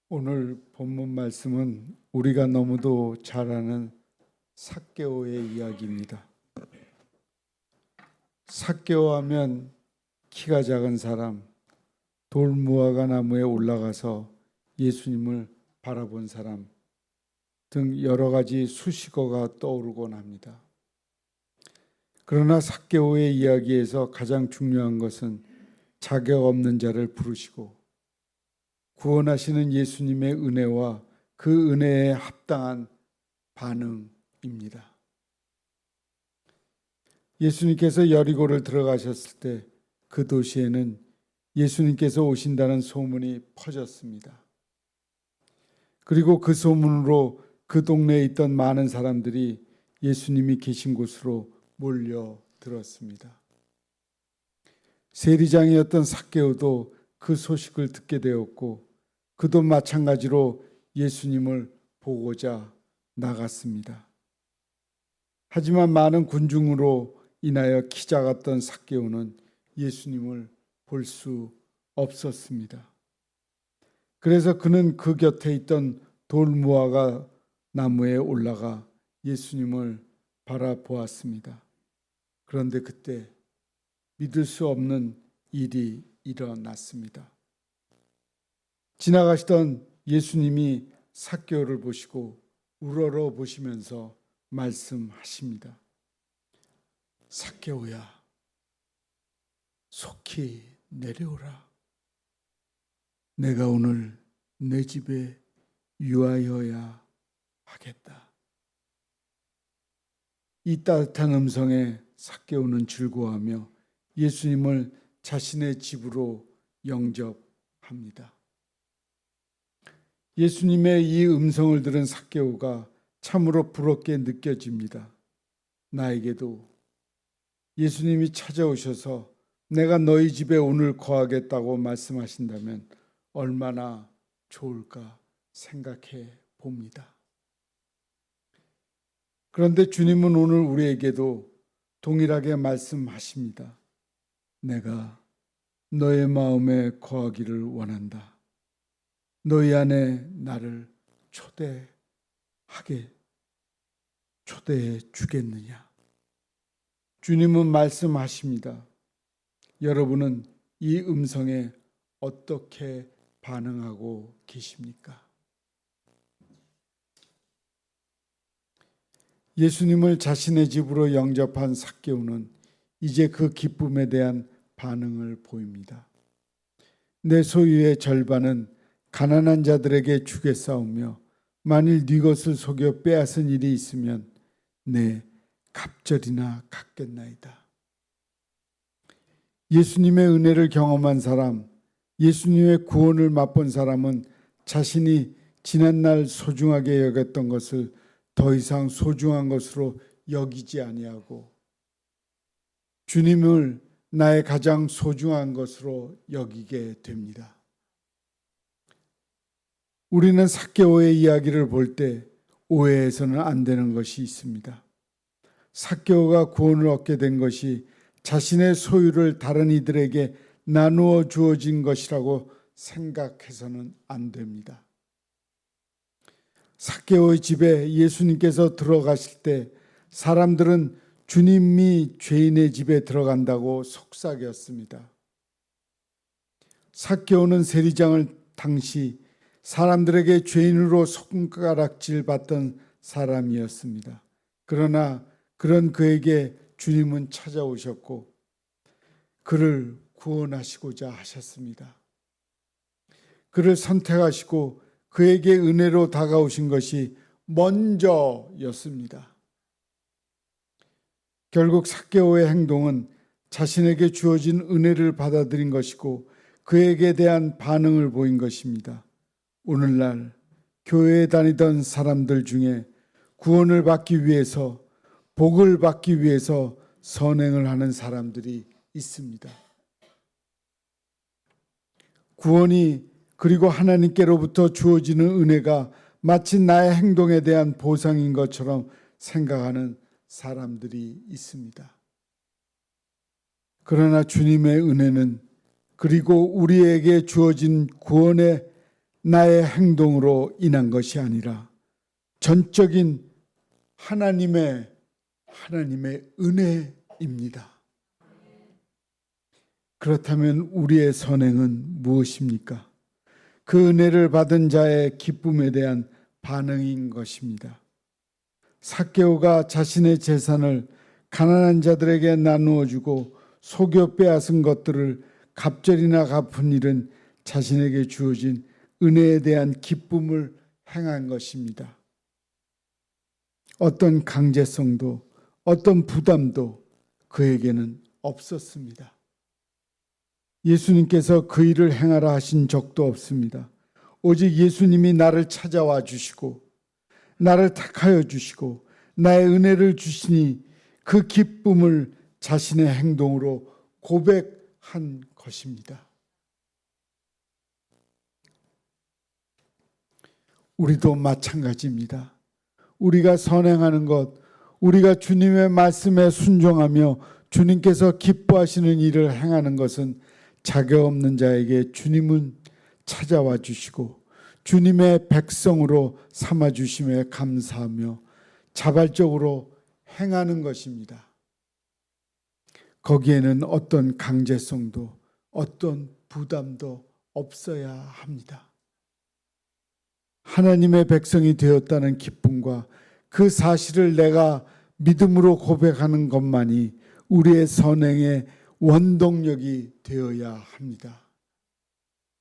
오늘 본문 말씀은 우리가 너무도 잘 아는 삭개오의 이야기입니다. 삭개오 하면 키가 작은 사람, 돌무화과 나무에 올라가서 예수님을 바라본 사람 등 여러 가지 수식어가 떠오르곤 합니다. 그러나 삭개오의 이야기에서 가장 중요한 것은 자격 없는 자를 부르시고 구원하시는 예수님의 은혜와 그 은혜에 합당한 반응입니다. 예수님께서 여리고를 들어가셨을 때 그 도시에는 예수님께서 오신다는 소문이 퍼졌습니다. 그리고 그 소문으로 그 동네에 있던 많은 사람들이 예수님이 계신 곳으로 몰려들었습니다. 세리장이었던 삭개오도 그 소식을 듣게 되었고 그도 마찬가지로 예수님을 보고자 나갔습니다. 하지만 많은 군중으로 인하여 키 작았던 삭개오는 예수님을 볼 수 없었습니다. 그래서 그는 그 곁에 있던 돌무화과 나무에 올라가 예수님을 바라보았습니다. 그런데 그때 믿을 수 없는 일이 일어났습니다. 지나가시던 예수님이 삭개오를 보시고 우러러 보시면서 말씀하십니다. 삭개오야, 속히 내려오라. 내가 오늘 내 집에 유하여야 하겠다. 이 따뜻한 음성에 삭개오는 즐거워하며 예수님을 자신의 집으로 영접합니다. 예수님의 이 음성을 들은 삭개오가 참으로 부럽게 느껴집니다. 나에게도 예수님이 찾아오셔서 내가 너희 집에 오늘 거하겠다고 말씀하신다면 얼마나 좋을까 생각해 봅니다. 그런데 주님은 오늘 우리에게도 동일하게 말씀하십니다. 내가 너의 마음에 거하기를 원한다. 너희 안에 나를 초대해 주겠느냐? 주님은 말씀하십니다. 여러분은 이 음성에 어떻게 반응하고 계십니까? 예수님을 자신의 집으로 영접한 삭개오는 이제 그 기쁨에 대한 반응을 보입니다. 내 소유의 절반은 가난한 자들에게 주겠사오며 만일 네 것을 속여 빼앗은 일이 있으면 내 갑절이나 갚겠나이다. 예수님의 은혜를 경험한 사람, 예수님의 구원을 맛본 사람은 자신이 지난날 소중하게 여겼던 것을 더 이상 소중한 것으로 여기지 아니하고 주님을 나의 가장 소중한 것으로 여기게 됩니다. 우리는 삭개오의 이야기를 볼 때 오해해서는 안 되는 것이 있습니다. 삭개오가 구원을 얻게 된 것이 자신의 소유를 다른 이들에게 나누어 주어진 것이라고 생각해서는 안 됩니다. 삭개오의 집에 예수님께서 들어가실 때 사람들은 주님이 죄인의 집에 들어간다고 속삭였습니다. 삭개오는 세리장을 당시 사람들에게 죄인으로 손가락질 받던 사람이었습니다. 그러나 그런 그에게 주님은 찾아오셨고 그를 구원하시고자 하셨습니다. 그를 선택하시고 그에게 은혜로 다가오신 것이 먼저였습니다. 결국 삭개오의 행동은 자신에게 주어진 은혜를 받아들인 것이고 그에게 대한 반응을 보인 것입니다. 오늘날 교회에 다니던 사람들 중에 구원을 받기 위해서 복을 받기 위해서 선행을 하는 사람들이 있습니다. 구원이 그리고 하나님께로부터 주어지는 은혜가 마치 나의 행동에 대한 보상인 것처럼 생각하는 사람들이 있습니다. 그러나 주님의 은혜는 그리고 우리에게 주어진 구원의 나의 행동으로 인한 것이 아니라 전적인 하나님의 은혜입니다. 그렇다면 우리의 선행은 무엇입니까? 그 은혜를 받은 자의 기쁨에 대한 반응인 것입니다. 삭개오가 자신의 재산을 가난한 자들에게 나누어 주고 속여 빼앗은 것들을 갑절이나 갚은 일은 자신에게 주어진 은혜에 대한 기쁨을 행한 것입니다. 어떤 강제성도 어떤 부담도 그에게는 없었습니다. 예수님께서 그 일을 행하라 하신 적도 없습니다. 오직 예수님이 나를 찾아와 주시고 나를 택하여 주시고 나의 은혜를 주시니 그 기쁨을 자신의 행동으로 고백한 것입니다. 우리도 마찬가지입니다. 우리가 선행하는 것, 우리가 주님의 말씀에 순종하며 주님께서 기뻐하시는 일을 행하는 것은 자격 없는 자에게 주님은 찾아와 주시고 주님의 백성으로 삼아 주심에 감사하며 자발적으로 행하는 것입니다. 거기에는 어떤 강제성도 어떤 부담도 없어야 합니다. 하나님의 백성이 되었다는 기쁨과 그 사실을 내가 믿음으로 고백하는 것만이 우리의 선행의 원동력이 되어야 합니다.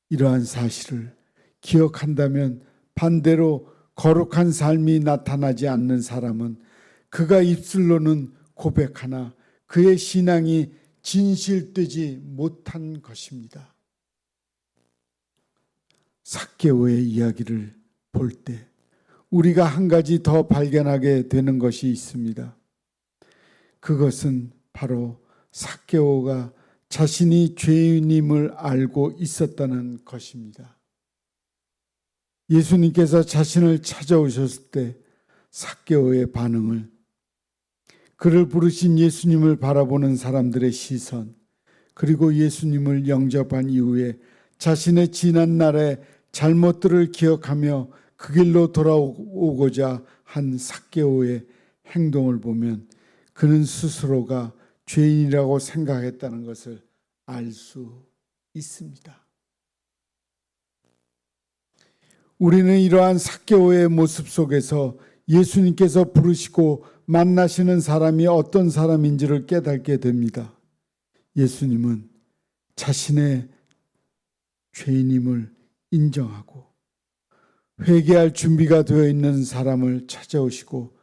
이러한 사실을 기억한다면 반대로 거룩한 삶이 나타나지 않는 사람은 그가 입술로는 고백하나 그의 신앙이 진실되지 못한 것입니다. 삭개오의 이야기를 볼 때 우리가 한 가지 더 발견하게 되는 것이 있습니다. 그것은 바로 삭개오가 자신이 죄인임을 알고 있었다는 것입니다. 예수님께서 자신을 찾아오셨을 때 삭개오의 반응을, 그를 부르신 예수님을 바라보는 사람들의 시선, 그리고 예수님을 영접한 이후에 자신의 지난 날의 잘못들을 기억하며 그 길로 돌아오고자 한 삭개오의 행동을 보면 그는 스스로가 죄인이라고 생각했다는 것을 알 수 있습니다. 우리는 이러한 삭개오의 모습 속에서 예수님께서 부르시고 만나시는 사람이 어떤 사람인지를 깨닫게 됩니다. 예수님은 자신의 죄인임을 인정하고 회개할 준비가 되어 있는 사람을 찾아오시고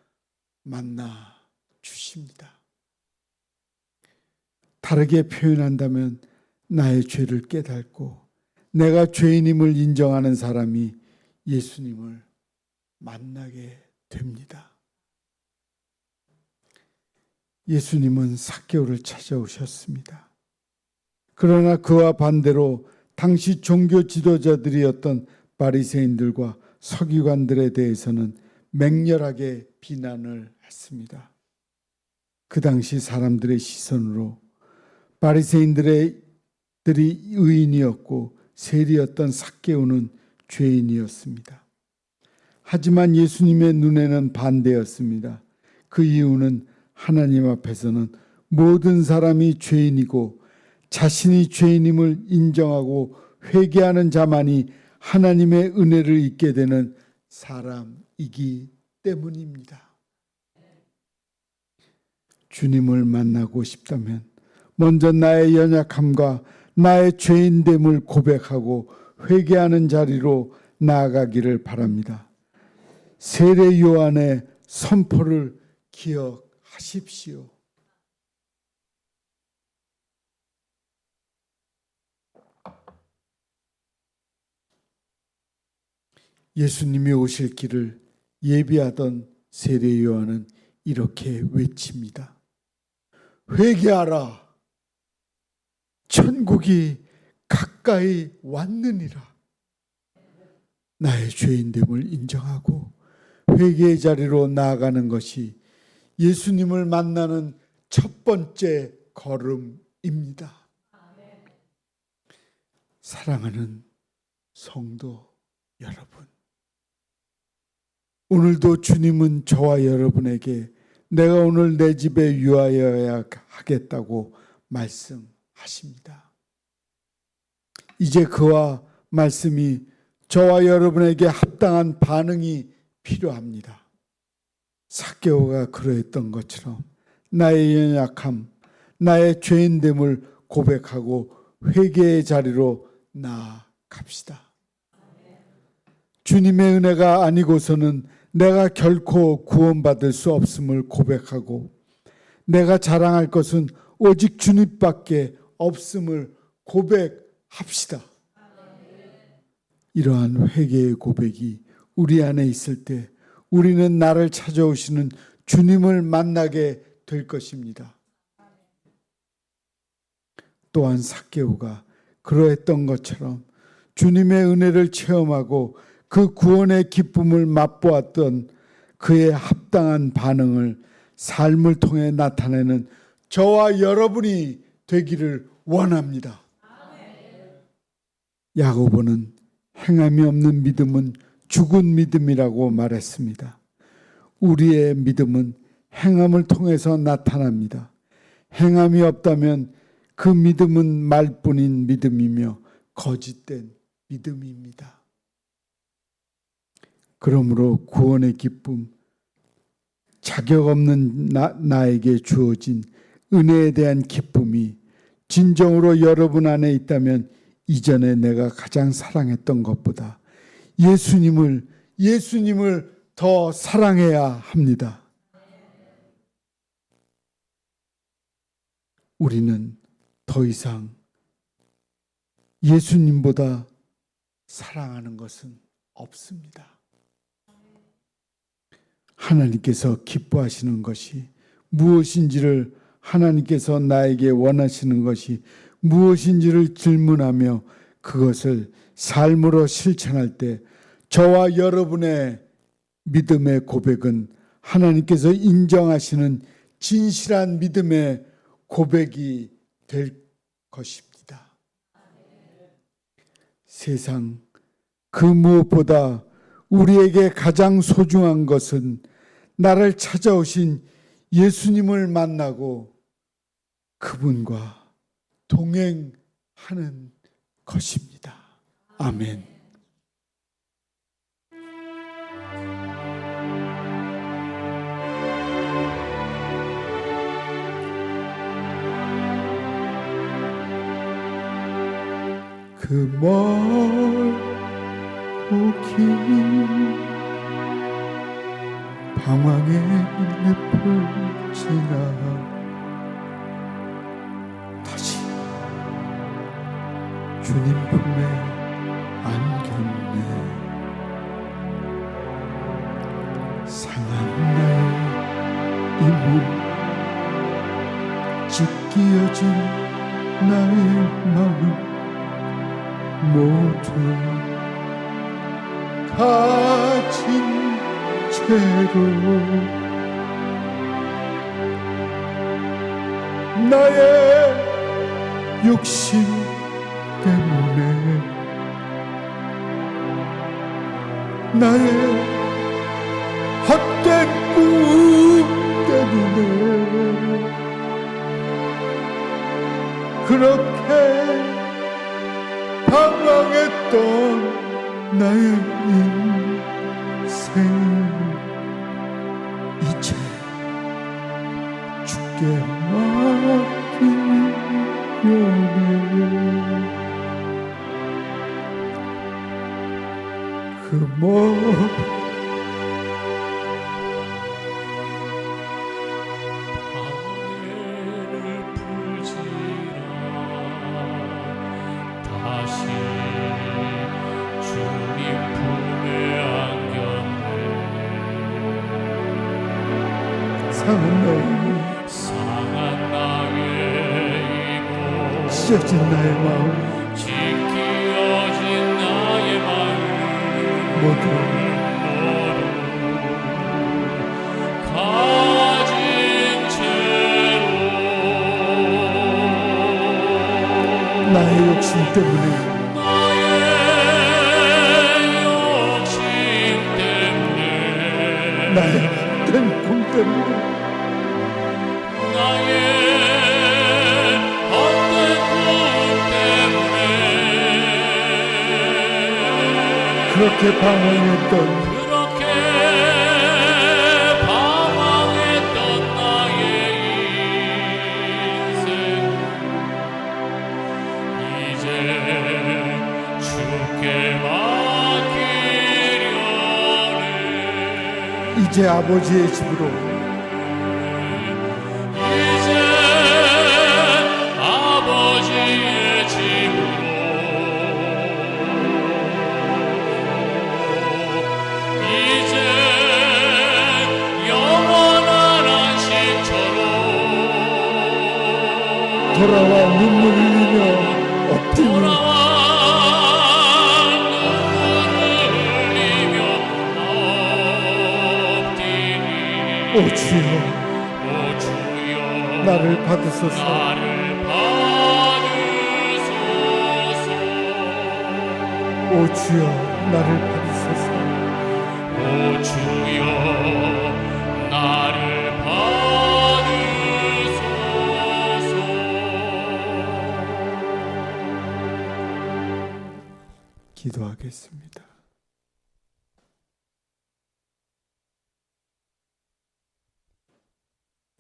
만나 주십니다. 다르게 표현한다면 나의 죄를 깨닫고 내가 죄인임을 인정하는 사람이 예수님을 만나게 됩니다. 예수님은 삭개오를 찾아오셨습니다. 그러나 그와 반대로 당시 종교 지도자들이었던 바리새인들과 서기관들에 대해서는 맹렬하게 비난을 했습니다. 그 당시 사람들의 시선으로 바리새인들이 의인이었고 세리였던 삭개오는 죄인이었습니다. 하지만 예수님의 눈에는 반대였습니다. 그 이유는 하나님 앞에서는 모든 사람이 죄인이고 자신이 죄인임을 인정하고 회개하는 자만이 하나님의 은혜를 잊게 되는 사람이기 때문입니다. 주님을 만나고 싶다면 먼저 나의 연약함과 나의 죄인됨을 고백하고 회개하는 자리로 나아가기를 바랍니다. 세례 요한의 선포를 기억하십시오. 예수님이 오실 길을 예비하던 세례 요한은 이렇게 외칩니다. 회개하라. 천국이 가까이 왔느니라. 나의 죄인됨을 인정하고 회개의 자리로 나아가는 것이 예수님을 만나는 첫 번째 걸음입니다. 사랑하는 성도 여러분, 오늘도 주님은 저와 여러분에게 내가 오늘 내 집에 유하여야 하겠다고 말씀하십니다. 이제 그와 말씀이 저와 여러분에게 합당한 반응이 필요합니다. 삭개오가 그러했던 것처럼 나의 연약함, 나의 죄인됨을 고백하고 회개의 자리로 나아갑시다. 주님의 은혜가 아니고서는 내가 결코 구원받을 수 없음을 고백하고 내가 자랑할 것은 오직 주님밖에 없음을 고백합시다. 이러한 회개의 고백이 우리 안에 있을 때 우리는 나를 찾아오시는 주님을 만나게 될 것입니다. 또한 삭개오가 그러했던 것처럼 주님의 은혜를 체험하고 그 구원의 기쁨을 맛보았던 그의 합당한 반응을 삶을 통해 나타내는 저와 여러분이 되기를 원합니다. 야고보는 행함이 없는 믿음은 죽은 믿음이라고 말했습니다. 우리의 믿음은 행함을 통해서 나타납니다. 행함이 없다면 그 믿음은 말뿐인 믿음이며 거짓된 믿음입니다. 그러므로 구원의 기쁨, 자격 없는 나에게 주어진 은혜에 대한 기쁨이 진정으로 여러분 안에 있다면 이전에 내가 가장 사랑했던 것보다 예수님을 더 사랑해야 합니다. 우리는 더 이상 예수님보다 사랑하는 것은 없습니다. 하나님께서 기뻐하시는 것이 무엇인지를, 하나님께서 나에게 원하시는 것이 무엇인지를 질문하며 그것을 삶으로 실천할 때 저와 여러분의 믿음의 고백은 하나님께서 인정하시는 진실한 믿음의 고백이 될 것입니다. 세상 그 무엇보다 우리에게 가장 소중한 것은 나를 찾아오신 예수님을 만나고 그분과 동행하는 것입니다. 아멘. 그 멀고 긴 방황의 늪을 지나 다시 주님 품에 안겼네. 상한 나의 이몸, 찢기어진 나의 마음 모두 가진 채로 나의 욕심 때문에, 나의 헛된 꿈 때문에 그렇게 방황했던 나의 인생 이제 주께 맡기려네. 그 상한 나의 이고 찢어진 나의 마음 찢겨진 나의 마음 모두 가진 채로 나의 욕심 때문에 나의 헛된 꿈 때문에, 나의 헛된 꿈 때문에 그렇게 방황했던 나의 인생 이제 주께 맡기려네. 이제 아버지의 집으로, 이제 아버지의 집으로, 이제 영원한 안식처로 돌아와 눈물 흘리며 엎드려 돌아와 눈물을 흘리며 엎드리. 오 주여 오 주여 나를 받으소서. 나를 받으소서. 오 주여 나를 받으소서. 오 주여 나를 받으소서. 기도하겠습니다.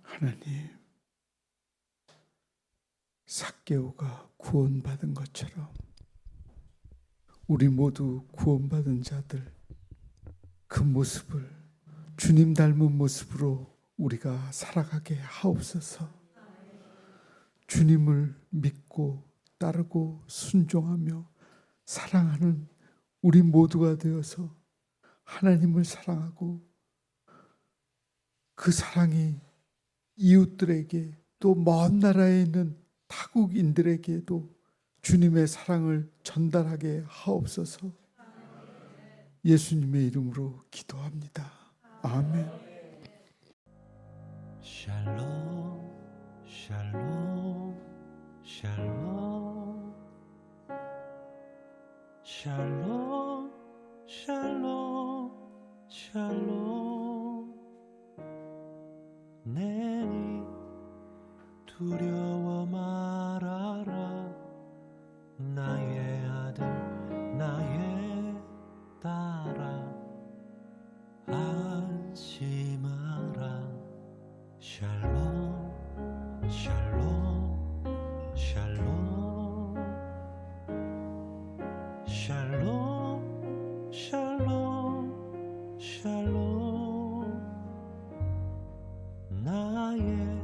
하나님, 삭개오가 구원받은 것처럼 우리 모두 구원받은 자들 그 모습을 주님 닮은 모습으로 우리가 살아가게 하옵소서. 주님을 믿고 따르고 순종하며 사랑하는 우리 모두가 되어서 하나님을 사랑하고 그 사랑이 이웃들에게 또 먼 나라에 있는 타국인들에게도 주님의 사랑을 전달하게 하옵소서. 예수님의 이름으로 기도합니다. 아멘. 샬롬 샬롬 샬롬 샬롬 샬롬 샬롬 내니 두려워 말아라 나의 아들 나의 딸아 안심하라 샬롬 샬롬 샬롬 샬롬 샬롬 샬롬 나의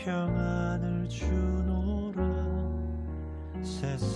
평안을 주노라 세상